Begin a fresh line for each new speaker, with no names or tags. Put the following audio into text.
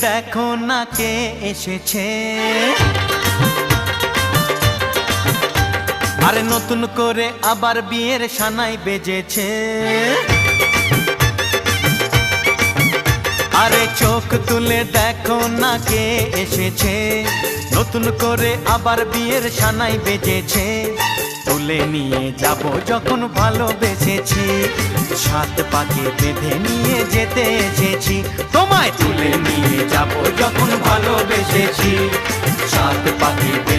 দেখো না কে এসেছে, আরে নতুন করে আবার বিয়ের সানাই বেজেছে। আরে চোখ তুলে দেখো না কে এসেছে, নতুন করে আবার বিয়ের সানাই বেজেছে। তুলে নিয়ে যাব যখন ভালোবেসেছি, সাত পাকে বেঁধে নিয়ে যেতে এসেছি। তোমায় তুলে নিয়ে যাব যখন ভালোবেসেছি, সাত পাকে বেঁধে